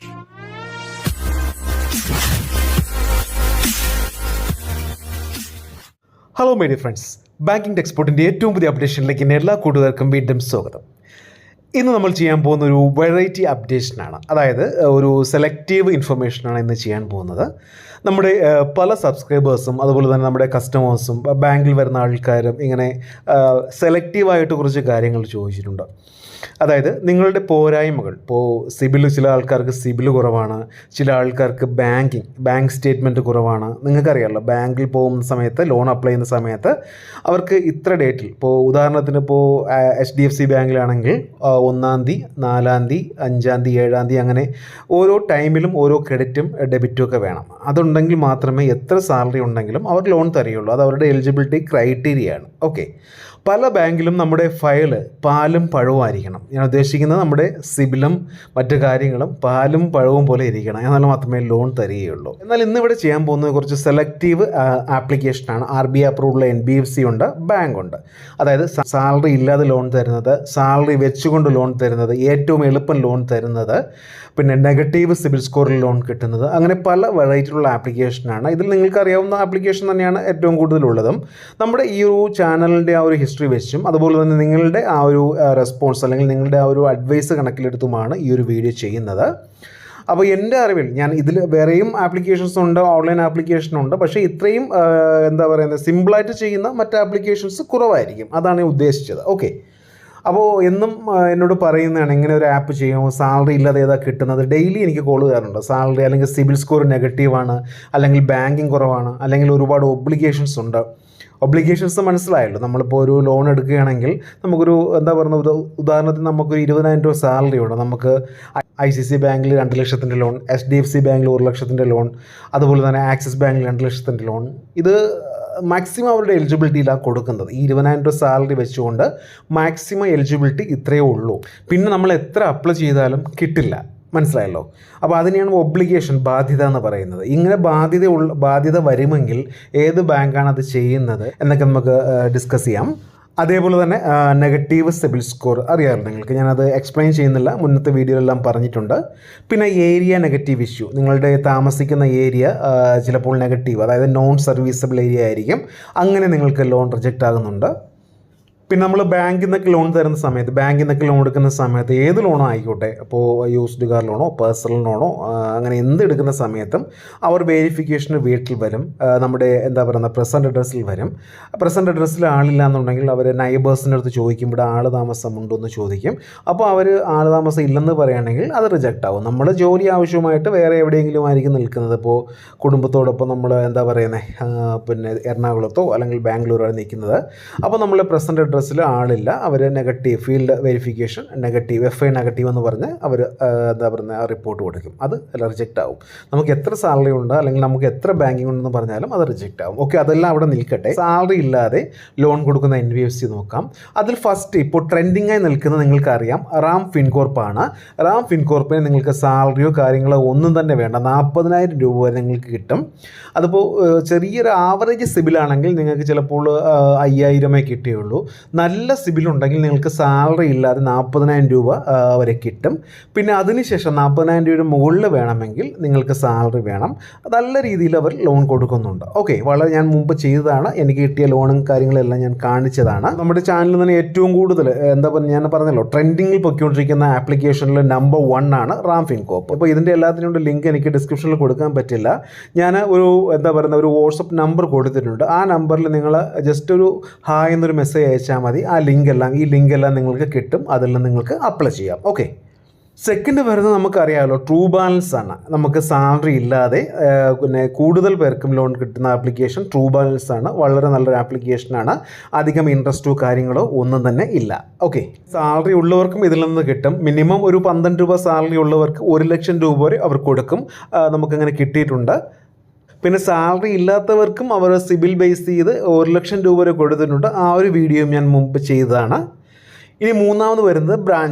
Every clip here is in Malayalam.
Hello my dear friends, banking ടെക്സ്പോർട്ടിൻ്റെ ഏറ്റവും പുതിയ അപ്ഡേഷനിലേക്ക് എല്ലാ കൂട്ടുകാർക്കും വീണ്ടും സ്വാഗതം. ഇന്ന് നമ്മൾ ചെയ്യാൻ പോകുന്ന ഒരു വെറൈറ്റി അപ്ഡേഷനാണ്, അതായത് ഒരു സെലക്റ്റീവ് ഇൻഫർമേഷനാണ് ഇന്ന് ചെയ്യാൻ പോകുന്നത്. നമ്മുടെ പല സബ്സ്ക്രൈബേഴ്സും അതുപോലെ തന്നെ നമ്മുടെ കസ്റ്റമേഴ്സും ബാങ്കിൽ വരുന്ന ആൾക്കാരും ഇങ്ങനെ സെലക്റ്റീവായിട്ട് കുറച്ച് കാര്യങ്ങൾ ചോദിച്ചിട്ടുണ്ട്. അതായത് നിങ്ങളുടെ പോരായ്മകൾ, ഇപ്പോൾ ചില ആൾക്കാർക്ക് സിബിൽ കുറവാണ്, ചില ആൾക്കാർക്ക് ബാങ്ക് സ്റ്റേറ്റ്മെൻറ്റ് കുറവാണ്. നിങ്ങൾക്കറിയാമല്ലോ, ബാങ്കിൽ പോകുന്ന സമയത്ത് ലോൺ അപ്ലൈ ചെയ്യുന്ന സമയത്ത് അവർക്ക് ഇത്ര ഡേറ്റിൽ, ഇപ്പോൾ ഉദാഹരണത്തിന് ഇപ്പോൾ HDFC ബാങ്കിലാണെങ്കിൽ 1-ാം തീയതി, 4-ാം തീയതി, 5-ാം തീയതി, 7-ാം തീയതി അങ്ങനെ ഓരോ ടൈമിലും ഓരോ ക്രെഡിറ്റും ഡെബിറ്റും ഒക്കെ വേണം. അതുണ്ടെങ്കിൽ മാത്രമേ എത്ര സാലറി ഉണ്ടെങ്കിലും അവർ ലോൺ തരികയുള്ളൂ. അത് അവരുടെ എലിജിബിലിറ്റി ക്രൈറ്റീരിയയാണ്. ഓക്കെ, പല ബാങ്കിലും നമ്മുടെ ഫയൽ പാലും പഴവും ആയിരിക്കണം. ഞാൻ ഉദ്ദേശിക്കുന്നത് നമ്മുടെ സിബിലും മറ്റു കാര്യങ്ങളും പാലും പഴവും പോലെ ഇരിക്കണം, എന്നാൽ മാത്രമേ ലോൺ തരികയുള്ളൂ. എന്നാൽ ഇന്നിവിടെ ചെയ്യാൻ പോകുന്നത് കുറച്ച് സെലക്റ്റീവ് ആപ്ലിക്കേഷനാണ്. RBI അപ്രൂവുള്ള NBFC ഉണ്ട്, ബാങ്ക് ഉണ്ട്. അതായത് സാലറി ഇല്ലാതെ ലോൺ തരുന്നത്, സാലറി വെച്ചുകൊണ്ട് ലോൺ തരുന്നത്, ഏറ്റവും എളുപ്പം ലോൺ തരുന്നത്, പിന്നെ നെഗറ്റീവ് സിബിൽ സ്കോറിൽ ലോൺ കിട്ടുന്നത്, അങ്ങനെ പല വെറൈറ്റിയിലുള്ള ആപ്ലിക്കേഷനാണ്. ഇതിൽ നിങ്ങൾക്ക് അറിയാവുന്ന ആപ്ലിക്കേഷൻ തന്നെയാണ് ഏറ്റവും കൂടുതലുള്ളതും. നമ്മുടെ ഈ ഒരു ചാനലിൻ്റെ ആ ഒരു ഹിസ്റ്ററി വെച്ചും അതുപോലെ തന്നെ നിങ്ങളുടെ ആ ഒരു റെസ്പോൺസ് അല്ലെങ്കിൽ നിങ്ങളുടെ ആ ഒരു അഡ്വൈസ് കണക്കിലെടുത്തുമാണ് ഈ ഒരു വീഡിയോ ചെയ്യുന്നത്. അപ്പോൾ എൻ്റെ അറിവിൽ ഇതിൽ വേറെയും ആപ്ലിക്കേഷൻസ് ഉണ്ട്, ഓൺലൈൻ ആപ്ലിക്കേഷനുണ്ട്. പക്ഷേ ഇത്രയും സിമ്പിളായിട്ട് ചെയ്യുന്ന മറ്റ് ആപ്ലിക്കേഷൻസ് കുറവായിരിക്കും. അതാണ് ഞാൻ ഉദ്ദേശിച്ചത്. ഓക്കെ, അപ്പോൾ എന്നും എന്നോട് പറയുന്നതാണ് ഇങ്ങനെ ഒരു ആപ്പ് ചെയ്യുമോ, സാലറി ഇല്ലാതെ ഏതാ കിട്ടുന്നത്. ഡെയിലി എനിക്ക് കോൾ ചെയ്യാറുണ്ട്. സാലറി അല്ലെങ്കിൽ സിബിൽ സ്കോർ നെഗറ്റീവാണ്, അല്ലെങ്കിൽ ബാങ്കിങ് കുറവാണ്, അല്ലെങ്കിൽ ഒരുപാട് ഒബ്ലിഗേഷൻസ് ഉണ്ട്. ഒബ്ലിഗേഷൻസ് മനസ്സിലായല്ലോ. നമ്മളിപ്പോൾ ഒരു ലോൺ എടുക്കുകയാണെങ്കിൽ നമുക്കൊരു ഉദാഹരണത്തിന് നമുക്കൊരു 20,000 രൂപ സാലറി ഉണ്ട്. നമുക്ക് ICICI ബാങ്കിൽ 2 ലക്ഷത്തിൻ്റെ ലോൺ, HDFC ബാങ്കിൽ 1 ലക്ഷത്തിൻ്റെ ലോൺ, അതുപോലെ തന്നെ ആക്സിസ് ബാങ്കിൽ 2 ലക്ഷത്തിൻ്റെ ലോൺ. ഇത് മാക്സിമം അവരുടെ എലിജിബിലിറ്റിയിലാണ് കൊടുക്കുന്നത്. ഈ 20,000 രൂപ സാലറി വെച്ചുകൊണ്ട് മാക്സിമം എലിജിബിലിറ്റി ഇത്രയേ ഉള്ളൂ. പിന്നെ നമ്മൾ എത്ര അപ്ലൈ ചെയ്താലും കിട്ടില്ല, മനസ്സിലായല്ലോ. അപ്പോൾ അതിനെയാണ് ഒബ്ലിഗേഷൻ, ബാധ്യത എന്ന് പറയുന്നത്. ഇങ്ങനെ ബാധ്യത വരുമെങ്കിൽ ഏത് ബാങ്കാണ് അത് ചെയ്യുന്നത് എന്നൊക്കെ നമുക്ക് ഡിസ്കസ് ചെയ്യാം. അതേപോലെ തന്നെ നെഗറ്റീവ് സിബിൽ സ്കോർ അറിയാമല്ലോ നിങ്ങൾക്ക്, ഞാനത് എക്സ്പ്ലെയിൻ ചെയ്യുന്നില്ല, മുന്നത്തെ വീഡിയോയിലെല്ലാം പറഞ്ഞിട്ടുണ്ട്. പിന്നെ ഏരിയ നെഗറ്റീവ് ഇഷ്യൂ, നിങ്ങളുടെ താമസിക്കുന്ന ഏരിയ ചിലപ്പോൾ നെഗറ്റീവ്, അതായത് നോൺ സർവീസബിൾ ഏരിയ ആയിരിക്കും. അങ്ങനെ നിങ്ങൾക്ക് ലോൺ റിജക്റ്റ് ആകുന്നുണ്ട്. പിന്നെ നമ്മൾ ബാങ്കിൽ നിന്നൊക്കെ ലോൺ തരുന്ന സമയത്ത്, ബാങ്കിൽ നിന്നൊക്കെ ലോൺ എടുക്കുന്ന സമയത്ത് ഏത് ലോണോ ആയിക്കോട്ടെ, അപ്പോൾ യൂസ്ഡ് കാർ ലോണോ പേഴ്സണൽ ലോണോ അങ്ങനെ എന്ത് എടുക്കുന്ന സമയത്തും അവർ വെരിഫിക്കേഷന് വീട്ടിൽ വരും. നമ്മുടെ പ്രസൻറ്റ് അഡ്രസ്സിൽ വരും. പ്രസൻറ്റ് അഡ്രസ്സിൽ ആളില്ല എന്നുണ്ടെങ്കിൽ അവർ നൈബേഴ്സിൻ്റെ അടുത്ത് ചോദിക്കും, ഇവിടെ ആൾ താമസമുണ്ടോ എന്ന് ചോദിക്കും. അപ്പോൾ അവർ ആൾ താമസം ഇല്ലെന്ന് പറയുകയാണെങ്കിൽ അത് റിജക്റ്റ് ആവും. നമ്മൾ ജോലി ആവശ്യമായിട്ട് വേറെ എവിടെയെങ്കിലും ആയിരിക്കും നിൽക്കുന്നത്. ഇപ്പോൾ കുടുംബത്തോടൊപ്പം നമ്മൾ പിന്നെ എറണാകുളത്തോ അല്ലെങ്കിൽ ബാംഗ്ലൂരോ നിൽക്കുന്നത്. അപ്പോൾ നമ്മൾ പ്രസൻറ്റ് അഡ്രസ്സിൽ ആളില്ല, അവർ negative field verification negative, FI negative എന്ന് പറഞ്ഞ് അവർ റിപ്പോർട്ട് കൊടുക്കും. അത് റിജക്റ്റ് ആവും. നമുക്ക് എത്ര സാലറി ഉണ്ട് അല്ലെങ്കിൽ നമുക്ക് എത്ര ബാങ്കിങ് ഉണ്ടെന്ന് പറഞ്ഞാലും അത് റിജക്റ്റ് ആവും. ഓക്കെ, അതെല്ലാം അവിടെ നിൽക്കട്ടെ. സാലറി ഇല്ലാതെ ലോൺ കൊടുക്കുന്ന NBFC നോക്കാം. അതിൽ ഫസ്റ്റ് ഇപ്പോൾ ട്രെൻഡിങ് ആയി നിൽക്കുന്നത് നിങ്ങൾക്കറിയാം, റാം ഫിൻകോർപ്പാണ്. റാം ഫിൻകോർപ്പിന് നിങ്ങൾക്ക് സാലറിയോ കാര്യങ്ങളോ ഒന്നും തന്നെ വേണ്ട, 40,000 രൂപ വരെ നിങ്ങൾക്ക് കിട്ടും. അതിപ്പോൾ ചെറിയൊരു ആവറേജ് സിബിലാണെങ്കിൽ നിങ്ങൾക്ക് ചിലപ്പോൾ 5,000 കിട്ടുകയുള്ളൂ. നല്ല സിബിലുണ്ടെങ്കിൽ നിങ്ങൾക്ക് സാലറി ഇല്ലാതെ 40,000 രൂപ വരെ കിട്ടും. പിന്നെ അതിനുശേഷം 40,000 രൂപയുടെ മുകളിൽ വേണമെങ്കിൽ നിങ്ങൾക്ക് സാലറി വേണം. നല്ല രീതിയിൽ അവർ ലോൺ കൊടുക്കുന്നുണ്ട്. ഓക്കെ, ഞാൻ മുമ്പ് ചെയ്തതാണ്, എനിക്ക് കിട്ടിയ ലോണും കാര്യങ്ങളെല്ലാം ഞാൻ കാണിച്ചതാണ്. നമ്മുടെ ചാനലിൽ തന്നെ ഏറ്റവും കൂടുതൽ ഞാൻ പറഞ്ഞല്ലോ ട്രെൻഡിങ്ങിൽ പൊയ്ക്കൊണ്ടിരിക്കുന്ന ആപ്ലിക്കേഷനിൽ നമ്പർ 1 ആണ് റാം ഫിൻകോർപ്പ്. അപ്പോൾ ഇതിൻ്റെ എല്ലാത്തിനും ലിങ്ക് എനിക്ക് ഡിസ്ക്രിപ്ഷനിൽ കൊടുക്കാൻ പറ്റില്ല. ഞാൻ ഒരു ഒരു വാട്സപ്പ് നമ്പർ കൊടുത്തിട്ടുണ്ട്. ആ നമ്പറിൽ നിങ്ങൾ ജസ്റ്റ് ഒരു ഹായ് എന്നൊരു മെസ്സേജ് അയച്ചാൽ മതി. ഈ ലിങ്ക് എല്ലാം നിങ്ങൾക്ക് കിട്ടും. അതെല്ലാം നിങ്ങൾക്ക് അപ്ലൈ ചെയ്യാം. ഓക്കെ, സെക്കൻഡ് വരുന്നത് നമുക്കറിയാമല്ലോ, ട്രൂ ബാലൻസ് ആണ്. നമുക്ക് സാലറി ഇല്ലാതെ പിന്നെ കൂടുതൽ പേർക്കും ലോൺ കിട്ടുന്ന ആപ്ലിക്കേഷൻ ട്രൂ ബാലൻസ് ആണ്. വളരെ നല്ലൊരു ആപ്ലിക്കേഷനാണ്. അധികം ഇൻട്രസ്റ്റോ കാര്യങ്ങളോ ഒന്നും തന്നെ ഇല്ല. ഓക്കെ, സാലറി ഉള്ളവർക്കും ഇതിൽ നിന്ന് കിട്ടും. മിനിമം ഒരു 12 രൂപ സാലറി ഉള്ളവർക്ക് 1 ലക്ഷം രൂപ വരെ അവർ കൊടുക്കും. നമുക്കങ്ങനെ കിട്ടിയിട്ടുണ്ട്. പിന്നെ സാലറി ഇല്ലാത്തവർക്കും അവർ സിബിൽ ബേസ് ചെയ്ത് 1 ലക്ഷം രൂപ വരെ കൊടുത്തിട്ടുണ്ട്. ആ ഒരു വീഡിയോ ഞാൻ മുമ്പ് ചെയ്തതാണ്. ഇനി മൂന്നാമത് വരുന്നത്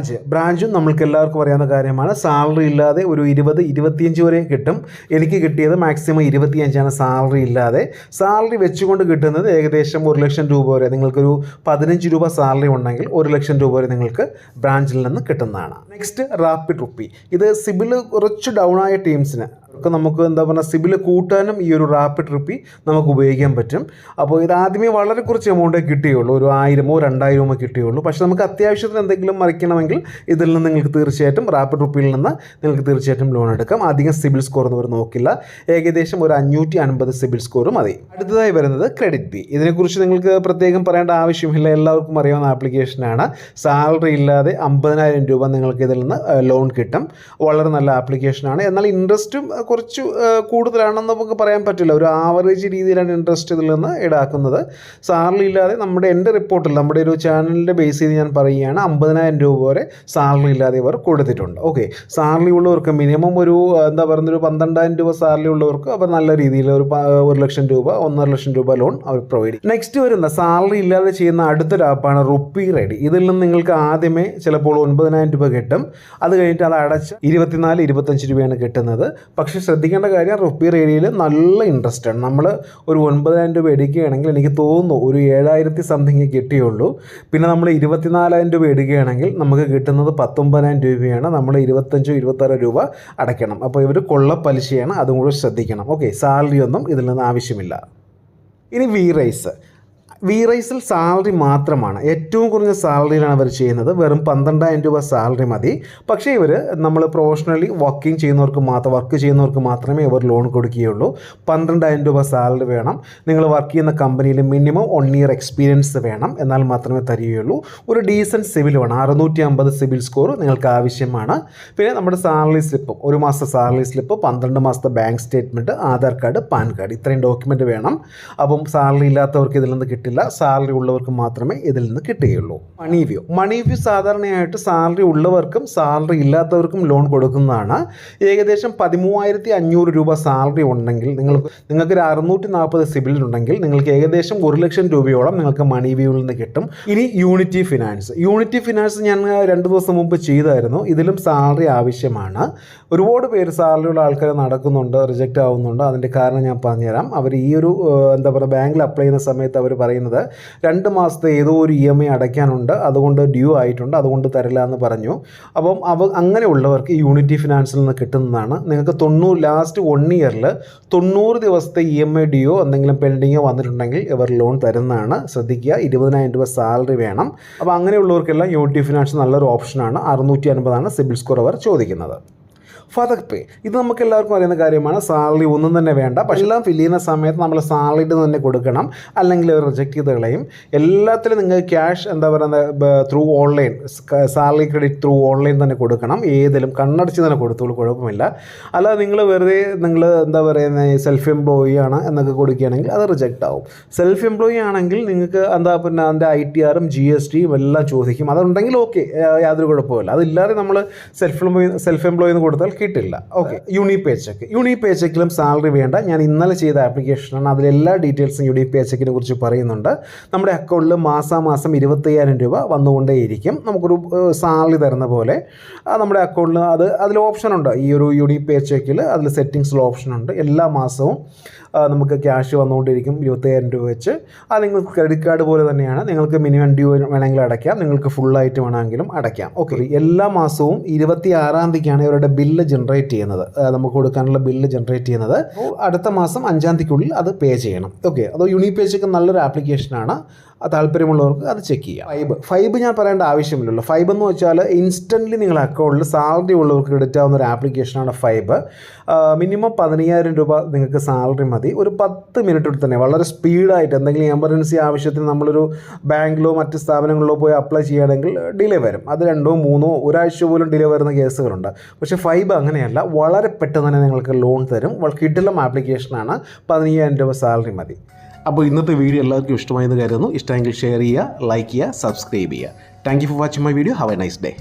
ബ്രാഞ്ചും നമ്മൾക്ക് എല്ലാവർക്കും അറിയാവുന്ന കാര്യമാണ്. സാലറി ഇല്ലാതെ ഒരു 20-25 വരെ കിട്ടും. എനിക്ക് കിട്ടിയത് മാക്സിമം 25 സാലറി ഇല്ലാതെ. സാലറി വെച്ചുകൊണ്ട് കിട്ടുന്നത് ഏകദേശം 1 ലക്ഷം രൂപ വരെ. നിങ്ങൾക്കൊരു 15 രൂപ സാലറി ഉണ്ടെങ്കിൽ 1 ലക്ഷം രൂപ വരെ നിങ്ങൾക്ക് ബ്രാഞ്ചിൽ നിന്ന് കിട്ടുന്നതാണ്. Next rapid rupee. ഇത് സിബിൽ കുറച്ച് ഡൗൺ ആയ ടീംസിന് നമുക്ക് എന്താ പറയുക സിബിൽ കൂട്ടാനും ഈ ഒരു റാപ്പിഡ് റുപ്പി നമുക്ക് ഉപയോഗിക്കാൻ പറ്റും. അപ്പോൾ ഇത് ആദ്യമേ വളരെ കുറച്ച് എമൗണ്ടേ കിട്ടുകയുള്ളൂ, ഒരു 1000-ഓ 2000-ഓ കിട്ടുകയുള്ളൂ. പക്ഷേ നമുക്ക് അത്യാവശ്യത്തിന് എന്തെങ്കിലും മറിക്കണമെങ്കിൽ ഇതിൽ നിന്ന് നിങ്ങൾക്ക് തീർച്ചയായിട്ടും റാപ്പിഡ് റുപ്പിയിൽ നിന്ന് നിങ്ങൾക്ക് തീർച്ചയായിട്ടും ലോൺ എടുക്കാം. അധികം സിബിൽ സ്കോർ എന്നവർ നോക്കില്ല, ഏകദേശം ഒരു 550 സിബിൽ സ്കോർ മതി. അടുത്തതായി വരുന്നത് ക്രെഡിറ്റ് ബി. ഇതിനെക്കുറിച്ച് നിങ്ങൾക്ക് പ്രത്യേകം പറയേണ്ട ആവശ്യമില്ല, എല്ലാവർക്കും അറിയാവുന്ന ആപ്ലിക്കേഷനാണ്. സാലറി ഇല്ലാതെ 50,000 രൂപ നിങ്ങൾക്ക് ഇതിൽ നിന്ന് ലോൺ കിട്ടും. വളരെ നല്ല ആപ്ലിക്കേഷനാണ്. എന്നാൽ ഇൻട്രസ്റ്റും കുറച്ച് കൂടുതലാണെന്ന് നമുക്ക് പറയാൻ പറ്റില്ല. ഒരു ആവറേജ് രീതിയിലാണ് ഇൻട്രസ്റ്റ് ഇതിൽ നിന്ന് ഈടാക്കുന്നത്. സാലറി ഇല്ലാതെ എൻ്റെ റിപ്പോർട്ടിൽ നമ്മുടെ ഒരു ചാനലിൻ്റെ ബേസ് ചെയ്ത് ഞാൻ പറയുകയാണ്, 50,000 രൂപ വരെ സാലറി ഇല്ലാതെ ഇവർ കൊടുത്തിട്ടുണ്ട്. ഓക്കെ, സാലറി ഉള്ളവർക്ക് മിനിമം ഒരു എന്താ പറയുന്നത് ഒരു 12,000 രൂപ സാലറി ഉള്ളവർക്ക് അവർ നല്ല രീതിയിൽ ഒരു 1 ലക്ഷം രൂപ 1.5 ലക്ഷം രൂപ ലോൺ അവർ പ്രൊവൈഡ് ചെയ്യും. നെക്സ്റ്റ് വരുന്ന സാലറി ഇല്ലാതെ ചെയ്യുന്ന അടുത്തൊരു ആപ്പാണ് റുപ്പി റെഡി. ഇതിൽ നിന്ന് നിങ്ങൾക്ക് ആദ്യമേ ചിലപ്പോൾ 9,000 രൂപ കിട്ടും. അത് കഴിഞ്ഞിട്ട് അത് അടച്ച് 24-25 രൂപയാണ് കിട്ടുന്നത്. പക്ഷേ ശ്രദ്ധിക്കേണ്ട കാര്യം, റുപ്പി റേഡിയയിൽ നല്ല ഇൻട്രസ്റ്റ് ആണ്. നമ്മൾ ഒരു 9,000 രൂപ എടുക്കുകയാണെങ്കിൽ എനിക്ക് തോന്നുന്നു ഒരു 7,000 സംതിങ് കിട്ടിയുള്ളൂ. പിന്നെ നമ്മൾ 24,000 രൂപ എടുക്കുകയാണെങ്കിൽ നമുക്ക് കിട്ടുന്നത് 19,000 രൂപയാണ്. നമ്മൾ 25-26 രൂപ അടയ്ക്കണം. അപ്പോൾ ഇവർ കൊള്ള പലിശയാണ്, അതും കൂടെ ശ്രദ്ധിക്കണം. ഓക്കെ, സാലറി ഒന്നും ഇതിൽ നിന്ന് ആവശ്യമില്ല. ഇനി വി റൈസിൽ സാലറി മാത്രമാണ്. ഏറ്റവും കുറഞ്ഞ സാലറിയിലാണ് അവർ ചെയ്യുന്നത്. വെറും 12,000 രൂപ സാലറി മതി. പക്ഷേ ഇവർ നമ്മൾ പ്രൊഫഷണലി വർക്ക് ചെയ്യുന്നവർക്ക് മാത്രമേ ഇവർ ലോൺ കൊടുക്കുകയുള്ളൂ. 12,000 രൂപ സാലറി വേണം. നിങ്ങൾ വർക്ക് ചെയ്യുന്ന കമ്പനിയിൽ മിനിമം 1 ഇയർ എക്സ്പീരിയൻസ് വേണം, എന്നാൽ മാത്രമേ തരികയുള്ളൂ. ഒരു ഡീസൻറ്റ് സിവിൽ വേണം. 650 സിവിൽ സ്കോർ നിങ്ങൾക്ക് ആവശ്യമാണ്. പിന്നെ നമ്മുടെ സാലറി സ്ലിപ്പും, 1 മാസത്തെ സാലറി സ്ലിപ്പ്, 12 മാസത്തെ bank statement, Aadhaar card, pan card, ഇത്രയും ഡോക്യുമെൻറ്റ് വേണം. അപ്പം സാലറി ഇല്ലാത്തവർക്ക് ഇതിൽ നിന്ന് കിട്ടില്ല, സാലറി ഉള്ളവർക്ക് മാത്രമേ ഇതിൽ നിന്ന് കിട്ടുകയുള്ളൂ. മണി വ്യൂ സാധാരണയായിട്ട് സാലറി ഉള്ളവർക്കും സാലറി ഇല്ലാത്തവർക്കും ലോൺ കൊടുക്കുന്നതാണ്. ഏകദേശം 13,500 രൂപ സാലറി ഉണ്ടെങ്കിൽ നിങ്ങൾക്കൊരു 640 സിബിൽ ഉണ്ടെങ്കിൽ നിങ്ങൾക്ക് ഏകദേശം 1 ലക്ഷം രൂപയോളം നിങ്ങൾക്ക് മണി വ്യൂവിൽ നിന്ന് കിട്ടും. ഇനി യൂണിറ്റി ഫിനാൻസ് ഞാൻ 2 ദിവസം മുമ്പ് ചെയ്തായിരുന്നു. ഇതിലും സാലറി ആവശ്യമാണ്. ഒരുപാട് പേര് സാലറിയുള്ള ആൾക്കാർ നടക്കുന്നുണ്ട്, റിജക്റ്റ് ആവുന്നുണ്ട്. അതിൻ്റെ കാരണം ഞാൻ പറഞ്ഞുതരാം. അവർ ഈ ഒരു എന്താ പറയുക ബാങ്കിൽ അപ്ലൈ ചെയ്യുന്ന സമയത്ത് അവർ പറയുന്നത് 2 മാസത്തെ ഏതോ ഒരു EMI അടയ്ക്കാനുണ്ട്, അതുകൊണ്ട് ഡ്യൂ ആയിട്ടുണ്ട്, അതുകൊണ്ട് തരില്ല എന്ന് പറഞ്ഞു. അപ്പം അങ്ങനെയുള്ളവർക്ക് യൂണിറ്റി ഫിനാൻസിൽ നിന്ന് കിട്ടുന്നതാണ്. നിങ്ങൾക്ക് ലാസ്റ്റ് 1 ഇയറിൽ 90 ദിവസത്തെ EMI ഡ്യൂ എന്തെങ്കിലും പെൻഡിങ്ങോ വന്നിട്ടുണ്ടെങ്കിൽ ഇവർ ലോൺ തരുന്നതാണ്. ശ്രദ്ധിക്കുക, 20,000 രൂപ സാലറി വേണം. അപ്പോൾ അങ്ങനെയുള്ളവർക്കെല്ലാം യൂണിറ്റി ഫിനാൻസ് നല്ലൊരു ഓപ്ഷനാണ്. 650 സിബിൽ സ്കോർ അവർ ചോദിക്കുന്നത്. ഫതക് പേ, ഇത് നമുക്ക് എല്ലാവർക്കും അറിയുന്ന കാര്യമാണ്. സാലറി ഒന്നും തന്നെ വേണ്ട, പക്ഷേ എല്ലാം ഫില്ല് ചെയ്യുന്ന സമയത്ത് നമ്മൾ സാലറിയുടെ തന്നെ കൊടുക്കണം, അല്ലെങ്കിൽ അവർ റിജക്റ്റ് ചെയ്ത് കളയും. എല്ലാത്തിലും നിങ്ങൾ ക്യാഷ് എന്താ പറയുന്നത് through online, salary credit through online തന്നെ കൊടുക്കണം. ഏതിലും കണ്ണടച്ച് തന്നെ കൊടുത്തോളൂ, കുഴപ്പമില്ല. അല്ലാതെ നിങ്ങൾ വെറുതെ എന്താ പറയുന്നത് സെൽഫ് എംപ്ലോയി ആണ് എന്നൊക്കെ കൊടുക്കുകയാണെങ്കിൽ അത് റിജക്റ്റ് ആവും. സെൽഫ് എംപ്ലോയി ആണെങ്കിൽ നിങ്ങൾക്ക് പിന്നെ അതിൻ്റെ ITR-ഉം GST-യും എല്ലാം ചോദിക്കും. അതുണ്ടെങ്കിൽ ഓക്കെ, യാതൊരു കുഴപ്പമില്ല. അതില്ലാതെ നമ്മൾ സെൽഫ് എംപ്ലോയി എന്ന് കൊടുത്താൽ കിട്ടില്ല. ഓക്കെ, യൂണി പേ ചെക്കിലും സാലറി വേണ്ട. ഞാൻ ഇന്നലെ ചെയ്ത ആപ്ലിക്കേഷനാണ്, അതിലെല്ലാ ഡീറ്റെയിൽസും യൂണി പേ ചെക്കിനെ കുറിച്ച് പറയുന്നുണ്ട്. നമ്മുടെ അക്കൗണ്ടിൽ മാസാമാസം 25,000 രൂപ വന്നുകൊണ്ടേയിരിക്കും. നമുക്കൊരു സാലറി തരുന്ന പോലെ നമ്മുടെ അക്കൗണ്ടിൽ അതിൽ ഓപ്ഷനുണ്ട്. ഈ ഒരു യൂണി പേ ചെക്കിൽ അതിൽ സെറ്റിങ്സിൽ ഓപ്ഷനുണ്ട്. എല്ലാ മാസവും നമുക്ക് ക്യാഷ് വന്നുകൊണ്ടിരിക്കും 25,000 രൂപ വെച്ച്. അത് നിങ്ങൾക്ക് ക്രെഡിറ്റ് കാർഡ് പോലെ തന്നെയാണ്. നിങ്ങൾക്ക് മിനിമം ഡ്യൂ വേണമെങ്കിൽ അടയ്ക്കാം, നിങ്ങൾക്ക് ഫുള്ളായിട്ട് വേണമെങ്കിലും അടയ്ക്കാം. ഓക്കെ, എല്ലാ മാസവും 26-ാം തീയതിക്കാണ് ഇവരുടെ ബില്ല് ജനറേറ്റ് ചെയ്യുന്നത്, നമുക്ക് കൊടുക്കാനുള്ള ബില്ല് ജനറേറ്റ് ചെയ്യുന്നത്. അടുത്ത മാസം 5-ാം തീയതിക്കുള്ളിൽ അത് പേ ചെയ്യണം. ഓക്കെ, അത് യൂണി പേ ചെക്ക് നല്ലൊരു ആപ്ലിക്കേഷനാണ്. താല്പര്യമുള്ളവർക്ക് അത് ചെക്ക് ചെയ്യാം. ഫൈബ് ഞാൻ പറയേണ്ട ആവശ്യമില്ലല്ലോ. ഫൈബ് എന്ന് വെച്ചാൽ ഇൻസ്റ്റൻ്റ്ലി നിങ്ങളുടെ അക്കൗണ്ടിൽ സാലറി ഉള്ളവർക്ക് ക്രെഡിറ്റ് ആവുന്ന ഒരു ആപ്ലിക്കേഷനാണ് ഫൈബ്. മിനിമം 15,000 രൂപ നിങ്ങൾക്ക് സാലറി മതി. ഒരു 10 മിനിറ്റിൽ തന്നെ വളരെ സ്പീഡായിട്ട് എന്തെങ്കിലും എമർജൻസി ആവശ്യത്തിന് നമ്മളൊരു ബാങ്കിലോ മറ്റ് സ്ഥാപനങ്ങളിലോ പോയി അപ്ലൈ ചെയ്യുകയാണെങ്കിൽ ഡിലേ വരും. അത് 2, 3, ഒരാഴ്ച പോലും ഡിലേ വരുന്ന കേസുകളുണ്ട്. പക്ഷേ ഫൈബ് അങ്ങനെയല്ല, വളരെ പെട്ടെന്ന് തന്നെ നിങ്ങൾക്ക് ലോൺ തരും. കിടിലം ആപ്ലിക്കേഷനാണ്. 15,000 രൂപ സാലറി മതി. അപ്പോൾ ഇന്നത്തെ വീഡിയോ എല്ലാവർക്കും ഇഷ്ടമായെന്ന് കരുതുന്നു. ഇഷ്ടമെങ്കിൽ ഷെയർ ചെയ്യുക, ലൈക്ക് ചെയ്യുക, സബ്സ്ക്രൈബ് ചെയ്യുക. Thank you for watching my video. Have A nice day.